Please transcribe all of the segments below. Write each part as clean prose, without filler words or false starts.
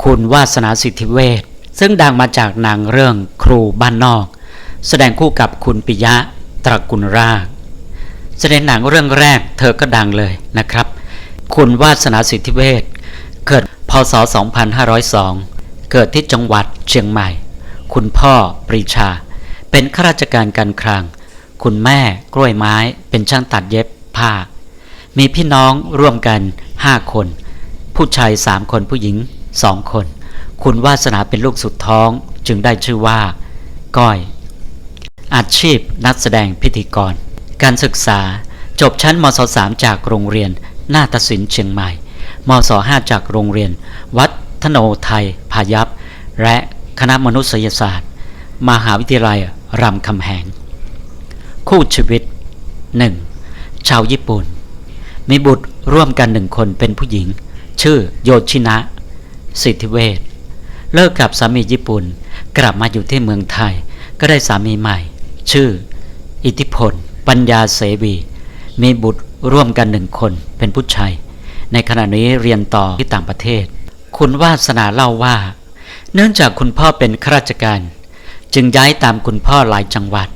คุณวาสนาสิทธิเวชซึ่งดังมาจากหนังเรื่องครูบ้านนอกแสดงคู่กับคุณปิยะตระกูลรากแสดงหนังเรื่องแรกเธอก็ดังเลยนะครับคุณวาสนาสิทธิเวชเกิดพ.ศ. 2502เกิดที่จังหวัดเชียงใหม่คุณพ่อปรีชาเป็นข้าราชการการคลังคุณแม่กล้วยไม้เป็นช่างตัดเย็บผ้ามีพี่น้องร่วมกัน5คนผู้ชาย3คนผู้หญิง2คนคุณวาสนาเป็นลูกสุดท้องจึงได้ชื่อว่าก้อยอาชีพนักแสดงพิธีกรการศึกษาจบชั้นมศ.3 จากโรงเรียนนาฏศิลป์เชียงใหม่มศ.5 จากโรงเรียนวัฒโนไทยพายัพและคณะมนุษยศาสตร์มหาวิทยาลัยรามคำแหงคู่ชีวิต 1. ชาวญี่ปุ่นมีบุตรร่วมกัน1คนเป็นผู้หญิงชื่อโยชินะสิทธิเวชเลิกกับสามีญี่ปุ่นกลับมาอยู่ที่เมืองไทยก็ได้สามีใหม่ชื่ออิทธิพลปัญญาเสวีมีบุตรร่วมกัน1คนเป็นผู้ชายในขณะนี้เรียนต่อที่ต่างประเทศคุณวาสนาเล่าว่าเนื่องจากคุณพ่อเป็นข้าราชการจึงย้ายตามคุณพ่อหลายจังหวัด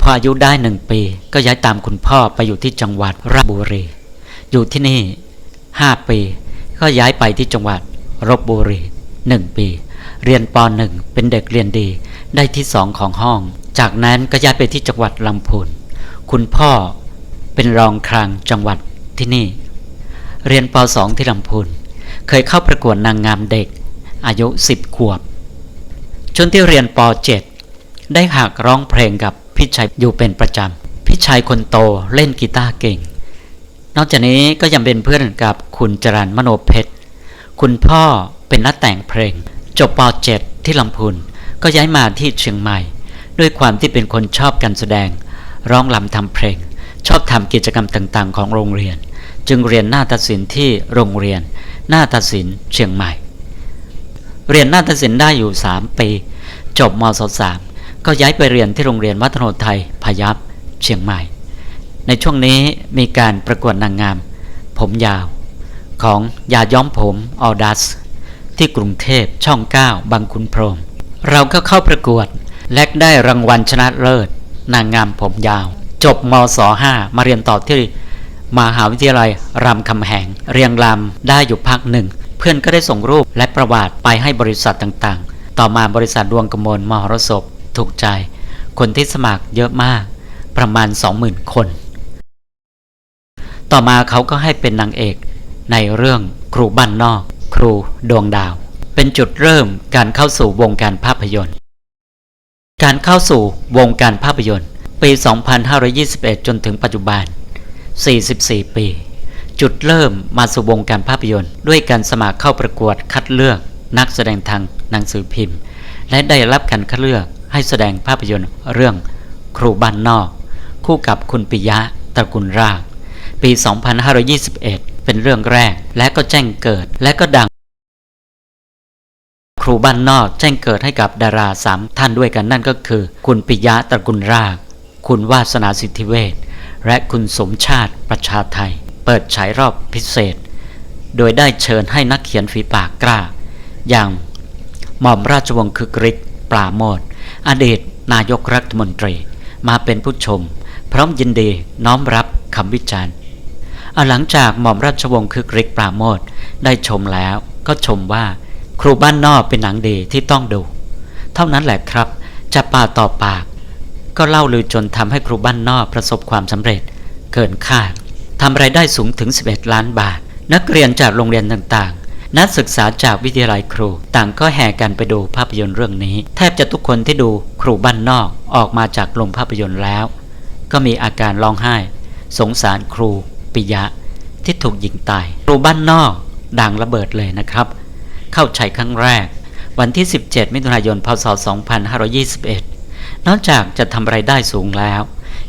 พออายุได้1 ปีก็ย้ายตามคุณพ่อไปอยู่ที่จังหวัดราชบุรีอยู่ที่นี่5 ปีก็ย้ายไปที่จังหวัดลพบุรี1 ปีเรียนป.1 เป็นเด็กเรียนดีได้ที่2ของห้องจากนั้นก็ย้ายไปที่จังหวัดลำพูนคุณพ่อเป็นรองคลังจังหวัดที่นี่เรียนป.2 ที่ลำพูนเคยเข้าประกวดนางงามเด็กอายุ10 ขวบจนที่เรียนป.7 ได้หัดร้องเพลงกับพี่ชายอยู่เป็นประจำพี่ชายคนโตเล่นกีตาร์เก่งนอกจากนี้ก็ยังเป็นเพื่อนกับคุณจรัญมโนเพชรคุณพ่อเป็นนักแต่งเพลงจบป.7 ที่ลำพูนก็ย้ายมาที่เชียงใหม่ด้วยความที่เป็นคนชอบการแสดงร้องรำทำเพลงชอบทำกิจกรรมต่างๆของโรงเรียนจึงเรียนนาฏศิลป์ที่โรงเรียนนาฏศิลป์เชียงใหม่เรียนนาฏศิลป์ได้อยู่3 ปีจบมศ.3 ก็ย้ายไปเรียนที่โรงเรียนวัฒโนไทยพายัพเชียงใหม่ในช่วงนี้มีการประกวดนางงามผมยาวของยาย้อมผมออดัสที่กรุงเทพช่อง 9 บางขุนพรหมเราก็เข้าประกวดและได้รางวัลชนะเลิศนางงามผมยาวจบมศ.5 มาเรียนต่อที่มหาวิทยาลัยรามคำแหงเรียงรำได้อยู่พักหนึ่งเพื่อนก็ได้ส่งรูปและประวัติไปให้บริษัทต่างๆต่อมาบริษัทดวงกมลมหรสพถูกใจคนที่สมัครเยอะมากประมาณ 20,000 คนต่อมาเขาก็ให้เป็นนางเอกในเรื่องครูบ้านนอกครูดวงดาวเป็นจุดเริ่มการเข้าสู่วงการภาพยนตร์การเข้าสู่วงการภาพยนตร์ปี 2521 จนถึงปัจจุบัน44 ปีจุดเริ่มมาสู่วงการภาพยนตร์ด้วยการสมัครเข้าประกวดคัดเลือกนักแสดงทางหนังสือพิมพ์และได้รับการคัดเลือกให้แสดงภาพยนตร์เรื่องครูบ้านนอกคู่กับคุณปิยะตระกูลรากปี 2521 เป็นเรื่องแรกและก็แจ้งเกิดและก็ดังครูบ้านนอกแจ้งเกิดให้กับดารา3 ท่านด้วยกันนั่นก็คือคุณปิยะตระกูลรากคุณวาสนาสิทธิเวชและคุณสมชาติประชาไทยเปิดฉายรอบพิเศษโดยได้เชิญให้นักเขียนฝีปากกล้าอย่างหม่อมราชวงศ์คึกฤทธิ์ปราโมทย์อดีตนายกรัฐมนตรีมาเป็นผู้ชมพร้อมยินดีน้อมรับคำวิจารณ์หลังจากหม่อมราชวงศ์คึกฤทธิ์ปราโมทย์ได้ชมแล้วก็ชมว่าครูบ้านนอกเป็นหนังดีที่ต้องดูเท่านั้นแหละครับจะปากต่อปากก็เล่าลือจนทำให้ครูบ้านนอกประสบความสำเร็จเกินคาดทำรายได้สูงถึง11 ล้านบาทนักเรียนจากโรงเรียนต่างๆนักศึกษาจากวิทยาลัยครูต่างก็แห่กันไปดูภาพยนตร์เรื่องนี้แทบจะทุกคนที่ดูครูบ้านนอกออกมาจากโรงภาพยนตร์แล้วก็มีอาการร้องไห้สงสารครูปิยะที่ถูกยิงตายครูบ้านนอกดังระเบิดเลยนะครับเข้าฉายครั้งแรกวันที่17 มิถุนายน พ.ศ. 2521นอกจากจะทำรายได้สูงแล้ว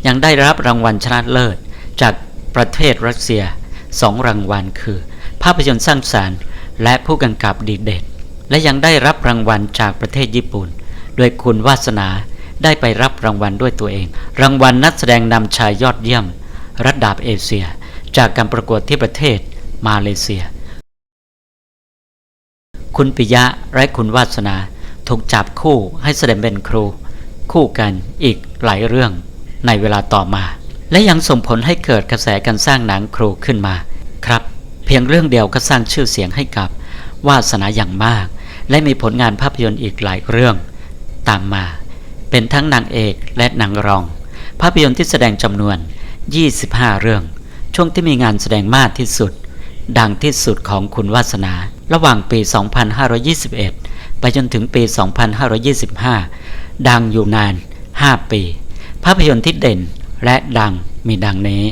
ยังได้รับรางวัลชนะเลิศจากประเทศรัสเซีย2 รางวัลคือภาพยนตร์สร้างสรรค์และผู้กำกับดีเด่นและยังได้รับรางวัลจากประเทศญี่ปุ่นโดยคุณวาสนาได้ไปรับรางวัลด้วยตัวเองรางวัลนักแสดงนำชายยอดเยี่ยมระดับเอเชียจากการประกวดที่ประเทศมาเลเซีย คุณปิยะและคุณวาสนาถูกจับคู่ให้แสดงเป็นครูคู่กันอีกหลายเรื่องในเวลาต่อมาและยังส่งผลให้เกิดกระแสการสร้างหนังครูขึ้นมาครับเพียงเรื่องเดียวก็สร้างชื่อเสียงให้กับวาสนาอย่างมากและมีผลงานภาพยนตร์อีกหลายเรื่องตามมาเป็นทั้งนางเอกและนางรองภาพยนตร์ที่แสดงจำนวน25เรื่องช่วงที่มีงานแสดงมากที่สุดดังที่สุดของคุณวาสนาระหว่างปี 2521 ไปจนถึงปี 2525 ดังอยู่นาน 5 ปีภาพยนตร์ที่เด่นและดังมีดังนี้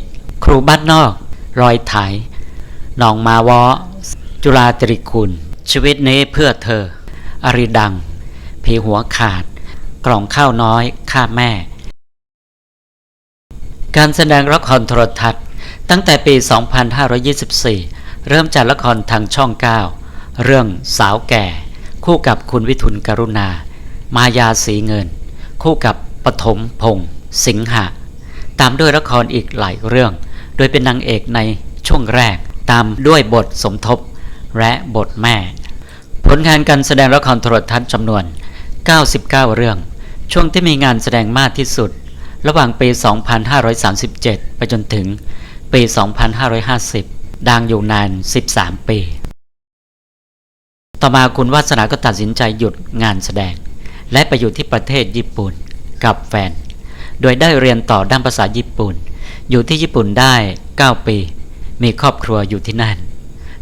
ครูบ้านนอกรอยไถหนองมาวอจุฬาตรีคุณชีวิตนี้เพื่อเธออริดังผีหัวขาดกล่องข้าวน้อยข้าแม่การแสดงละครโทรทัศน์ตั้งแต่ปี 2524 เริ่มจากละครทางช่อง 9 เรื่องสาวแก่คู่กับคุณวิทุลกรุณามายาสีเงินคู่กับปฐมพงษ์สิงหะตามด้วยละครอีกหลายเรื่องโดยเป็นนางเอกในช่วงแรกตามด้วยบทสมทบและบทแม่ผลงานการแสดงละครโทรทัศน์จำนวน99เรื่องช่วงที่มีงานแสดงมากที่สุดระหว่างปี 2537 ไปจนถึงปี 2550 ดังอยู่นาน 13 ปีต่อมาคุณวาสนาก็ตัดสินใจหยุดงานแสดงและไปอยู่ที่ประเทศญี่ปุ่นกับแฟนโดยได้เรียนต่อด้านภาษาญี่ปุ่นอยู่ที่ญี่ปุ่นได้9ปีมีครอบครัวอยู่ที่นั่น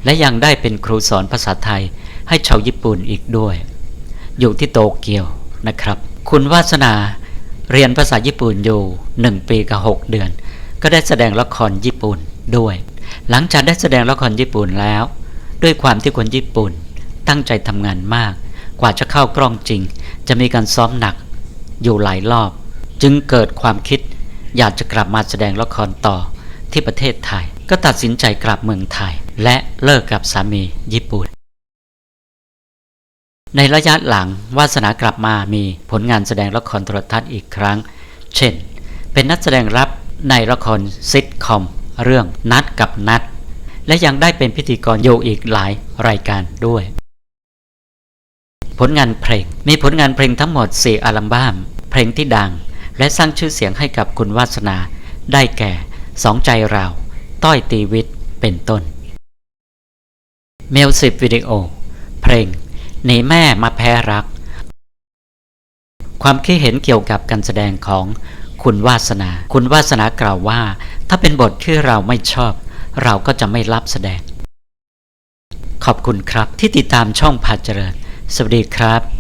และยังได้เป็นครูสอนภาษาไทยให้ชาวญี่ปุ่นอีกด้วยอยู่ที่โตเกียวนะครับคุณวาสนาเรียนภาษาญี่ปุ่นอยู่1 ปีกับ6 เดือนก็ได้แสดงละครญี่ปุ่นด้วยหลังจากได้แสดงละครญี่ปุ่นแล้วด้วยความที่คนญี่ปุ่นตั้งใจทำงานมากกว่าจะเข้ากล้องจริงจะมีการซ้อมหนักอยู่หลายรอบจึงเกิดความคิดอยากจะกลับมาแสดงละครต่อที่ประเทศไทยก็ตัดสินใจกลับเมืองไทยและเลิกกับสามีญี่ปุ่นในระยะหลังวาสนากลับมามีผลงานแสดงละครโทรทัศน์อีกครั้งเช่นเป็นนักแสดงรับในละครซิทคอมเรื่องนัดกับนัดและยังได้เป็นพิธีกรอยู่อีกหลายรายการด้วยผลงานเพลงมีผลงานเพลงทั้งหมด4อัลบั้มเพลงที่ดังและสร้างชื่อเสียงให้กับคุณวาสนาได้แก่สองใจเราต้อยตีวิทย์เป็นต้นมิวสิกวิดีโอเพลงหนีแม่มาแพ้รักความคิดเห็นเกี่ยวกับการแสดงของคุณวาสนากล่าวว่าถ้าเป็นบทที่เราไม่ชอบเราก็จะไม่รับแสดงขอบคุณครับที่ติดตามช่องพาเจริญสวัสดีครับ